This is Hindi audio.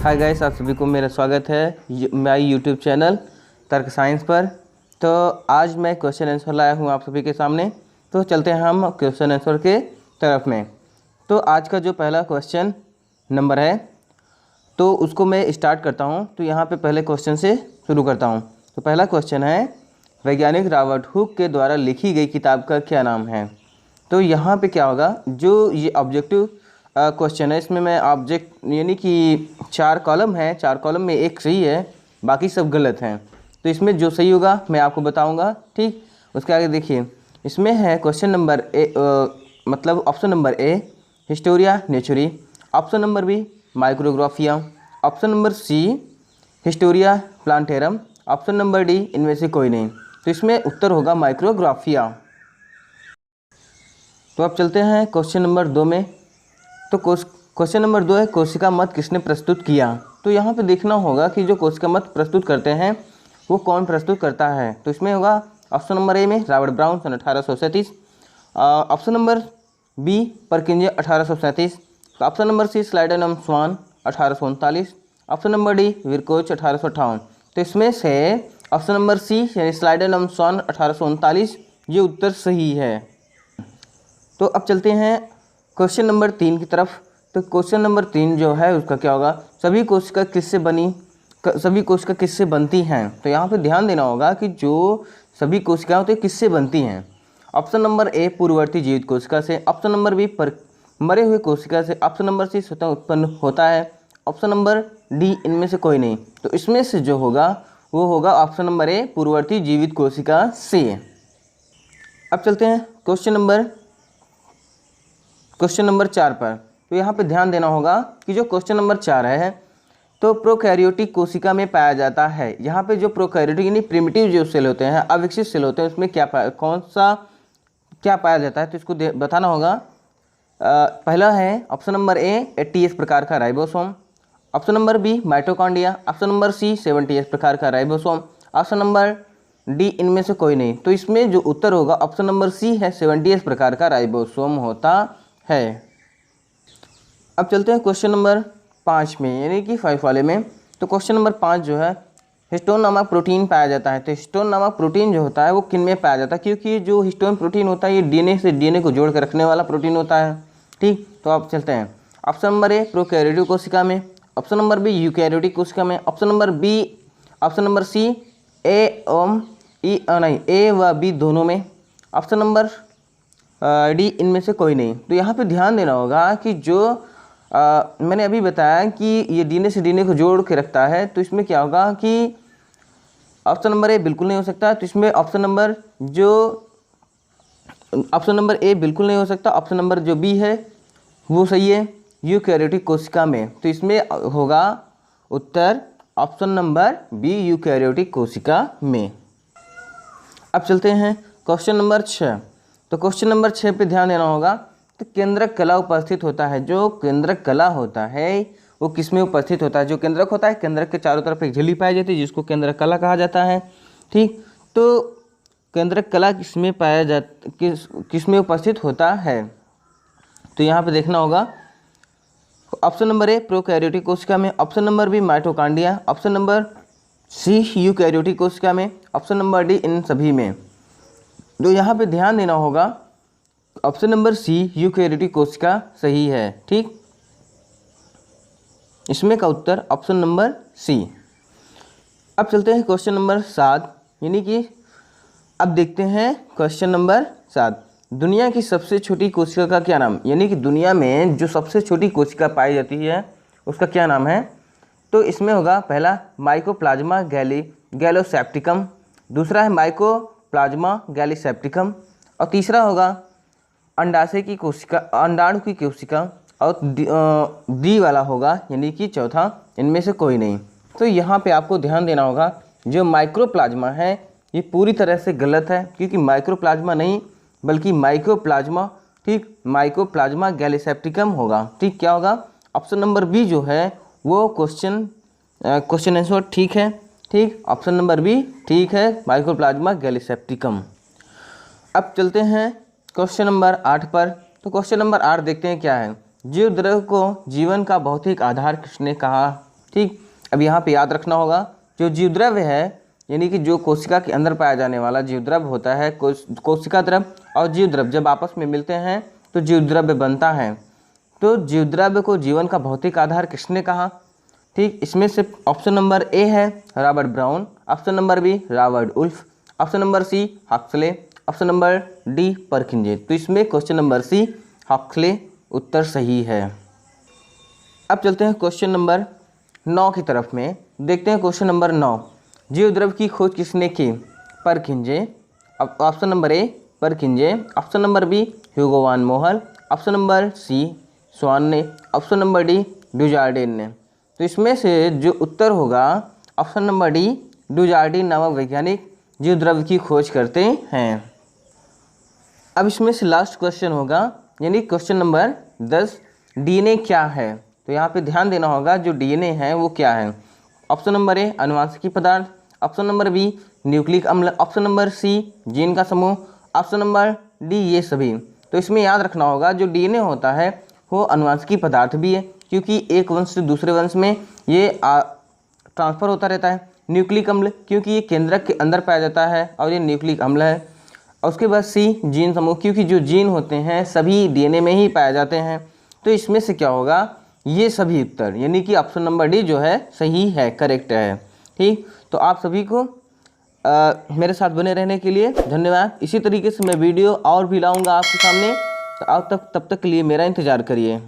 हाय गाइस, आप सभी को मेरा स्वागत है मेरे यूट्यूब चैनल तर्क साइंस पर। तो आज मैं क्वेश्चन आंसर लाया हूँ आप सभी के सामने। तो चलते हैं हम क्वेश्चन आंसर के तरफ में। तो आज का जो पहला क्वेश्चन नंबर है तो उसको मैं स्टार्ट करता हूँ। तो यहाँ पे पहले क्वेश्चन से शुरू करता हूँ। तो पहला क्वेश्चन है, वैज्ञानिक रॉबर्ट हुक के द्वारा लिखी गई किताब का क्या नाम है। तो यहाँ पे क्या होगा, जो ये ऑब्जेक्टिव क्वेश्चन है, इसमें मैं ऑब्जेक्ट यानी कि 4 कॉलम है, 4 कॉलम में एक सही है, बाकी सब गलत हैं। तो इसमें जो सही होगा मैं आपको बताऊंगा। ठीक, उसके आगे देखिए, इसमें है क्वेश्चन नंबर मतलब option number A Historia Naturae, option number B Micrographia, option number C Historia Plantarum, option number D इनमें से कोई नहीं। तो इसमें उत्तर होगा माइक्रोग्राफिया। तो अब चलते हैं क्वेश्चन नंबर 2 में। तो क्वेश्चन नंबर 2 है, कोशिका मत किसने प्रस्तुत किया। तो यहाँ पे देखना होगा कि जो कोशिका मत प्रस्तुत करते हैं वो कौन प्रस्तुत करता है। तो इसमें होगा ऑप्शन नंबर ए में रॉबर्ट ब्राउन सन 1837, option number B Purkinje 1837, option number C Schleiden and Schwann 1839, option number D Virchow 1858। तो इसमें से ऑप्शन नंबर सी यानी स्लाइडन एम स्वान 1839 ये उत्तर सही है। तो अब चलते हैं क्वेश्चन नंबर 3 की तरफ। तो क्वेश्चन नंबर 3 जो है उसका क्या होगा, सभी कोशिका किससे बनती हैं। तो यहाँ पे ध्यान देना होगा कि जो सभी कोशिकाएं होती हैं किससे बनती हैं। ऑप्शन नंबर ए पूर्ववर्ती जीवित कोशिका से, ऑप्शन नंबर बी पर मरे हुए कोशिका से, ऑप्शन नंबर सी स्वतः उत्पन्न होता है, ऑप्शन नंबर डी इनमें से कोई नहीं। तो इसमें से जो होगा वो होगा ऑप्शन नंबर ए पूर्ववर्ती जीवित कोशिका से। अब चलते हैं क्वेश्चन नंबर 4 पर। तो यहाँ पे ध्यान देना होगा कि जो क्वेश्चन नंबर 4 है तो प्रोकैरियोटिक कोशिका में पाया जाता है। यहाँ पे जो प्रोकैरियोटिक यानी प्रिमिटिव जो सेल होते हैं, अविकसित सेल होते हैं, उसमें क्या पाया जाता है। तो इसको बताना होगा। पहला है ऑप्शन नंबर ए 80S प्रकार का ribosome, option number B mitochondria, option number C 70S प्रकार का राइबोसोम, ऑप्शन नंबर डी इनमें से कोई नहीं। तो इसमें जो उत्तर होगा ऑप्शन नंबर सी है, 70S प्रकार का राइबोसोम होता है। अब चलते हैं क्वेश्चन नंबर 5 में यानी कि 5 वाले में। तो क्वेश्चन नंबर 5 जो है, हिस्टोन नामक प्रोटीन पाया जाता है। तो हिस्टोन नामक प्रोटीन जो होता है वो किन में पाया जाता है, क्योंकि जो हिस्टोन प्रोटीन होता है ये डीएनए से डीएनए को जोड़ कर रखने वाला प्रोटीन होता है। ठीक, तो आप चलते हैं ऑप्शन नंबर ए प्रोकैरियोटिक कोशिका में, ऑप्शन नंबर बी यूकैरियोटिक कोशिका में, ऑप्शन नंबर सी ए व बी दोनों में, ऑप्शन नंबर डी इनमें से कोई नहीं। तो यहाँ पे ध्यान देना होगा कि जो मैंने अभी बताया कि ये डीएनए से डीएनए को जोड़ के रखता है। तो इसमें क्या होगा कि ऑप्शन नंबर ए बिल्कुल नहीं हो सकता। तो इसमें ऑप्शन नंबर ए बिल्कुल नहीं हो सकता। ऑप्शन नंबर जो बी है वो सही है, यूकैरियोटिक कोशिका में। तो इसमें होगा उत्तर ऑप्शन नंबर बी यूकैरियोटिक कोशिका में। अब चलते हैं क्वेश्चन नंबर 6। तो क्वेश्चन नंबर 6 पे ध्यान देना होगा। तो केंद्रक कला उपस्थित होता है। जो केंद्रक कला होता है वो किस में उपस्थित होता है। जो केंद्रक होता है, केंद्रक के चारों तरफ एक झिल्ली पाई जाती है जिसको केंद्रक कला कहा जाता है। ठीक, तो केंद्रक कला किस में उपस्थित होता है। तो यहाँ पे देखना होगा ऑप्शन नंबर ए प्रोकैरियोटिक कोशिका में, option number B mitochondria, option number C eukaryotic कोशिका में, ऑप्शन नंबर डी इन सभी में। तो यहाँ पे ध्यान देना होगा ऑप्शन नंबर सी यूकैरियोटिक कोशिका सही है। ठीक, इसमें का उत्तर ऑप्शन नंबर सी। अब चलते हैं क्वेश्चन नंबर 7 यानी कि अब देखते हैं क्वेश्चन नंबर 7, दुनिया की सबसे छोटी कोशिका का क्या नाम। यानी कि दुनिया में जो सबसे छोटी कोशिका पाई जाती है उसका क्या नाम है। तो इसमें होगा पहला माइकोप्लाज्मा गैलोसेप्टिकम, दूसरा है माइकोप्लाज्मा गैलीसेप्टिकम, और तीसरा होगा अंडाशय की कोशिका, अंडाणु की कोशिका, और डी वाला होगा यानी कि चौथा इनमें से कोई नहीं। तो यहाँ पे आपको ध्यान देना होगा जो माइक्रोप्लाज्मा है ये पूरी तरह से गलत है, क्योंकि माइक्रोप्लाज्मा नहीं बल्कि माइकोप्लाज्मा, ठीक, माइकोप्लाज्मा गैलीसेप्टिकम होगा। ठीक, क्या होगा ऑप्शन नंबर बी जो है वो क्वेश्चन आंसर ठीक है। ठीक, ऑप्शन नंबर बी ठीक है, माइकोप्लाज्मा गैलीसेप्टिकम। अब चलते हैं क्वेश्चन नंबर 8 पर। तो क्वेश्चन नंबर 8 देखते हैं क्या है, जीव द्रव्य को जीवन का भौतिक आधार किसने कहा ठीक, अब यहाँ पे याद रखना होगा जो जीवद्रव्य है यानी कि जो कोशिका के अंदर पाया जाने वाला जीवद्रव्य होता है, कोशिका द्रव्य और जीवद्रव्य जब आपस में मिलते हैं तो जीवद्रव्य बनता है। तो जीवद्रव्य को जीवन का भौतिक आधार किसने कहा? ठीक, इसमें से ऑप्शन नंबर ए है Robert Brown, option number B Robert Wolf, option number C Huxley, option number D Purkinje. तो इसमें क्वेश्चन नंबर सी हक्सले उत्तर सही है। अब चलते हैं क्वेश्चन नंबर 9 की तरफ में। देखते हैं क्वेश्चन नंबर 9, जीवद्रव्य की खोज किसने की? Purkinje. Option number A Purkinje, option number B Hugo von Mohl, option number C Schwann ने, ऑप्शन नंबर डी डुजार्डिन ने। तो इसमें से जो उत्तर होगा ऑप्शन नंबर डी डुजार्डिन नामक वैज्ञानिक जीवद्रव्य की खोज करते हैं। अब इसमें से लास्ट क्वेश्चन होगा यानी क्वेश्चन नंबर 10, डीएनए क्या है? तो यहाँ पे ध्यान देना होगा जो डीएनए है वो क्या है। ऑप्शन नंबर ए अनुवांशिकी पदार्थ, ऑप्शन नंबर बी न्यूक्लिक अम्ल, ऑप्शन नंबर सी जीन का समूह, ऑप्शन नंबर डी ये सभी। तो इसमें याद रखना होगा जो डीएनए होता है वो अनुवांशिकी पदार्थ भी है क्योंकि एक वंश से दूसरे वंश में ये ट्रांसफ़र होता रहता है। न्यूक्लिक अम्ल क्योंकि ये केंद्रक के अंदर पाया जाता है और ये न्यूक्लिक अम्ल है। और उसके बाद सी जीन समूह क्योंकि जो जीन होते हैं सभी डीएनए में ही पाए जाते हैं। तो इसमें से क्या होगा? ये सभी उत्तर यानी कि ऑप्शन नंबर डी जो है सही है, करेक्ट है। ठीक, तो आप सभी को मेरे साथ बने रहने के लिए धन्यवाद। इसी तरीके से मैं वीडियो और भी लाऊंगा आपके सामने, तो तब तक के लिए मेरा इंतज़ार करिए।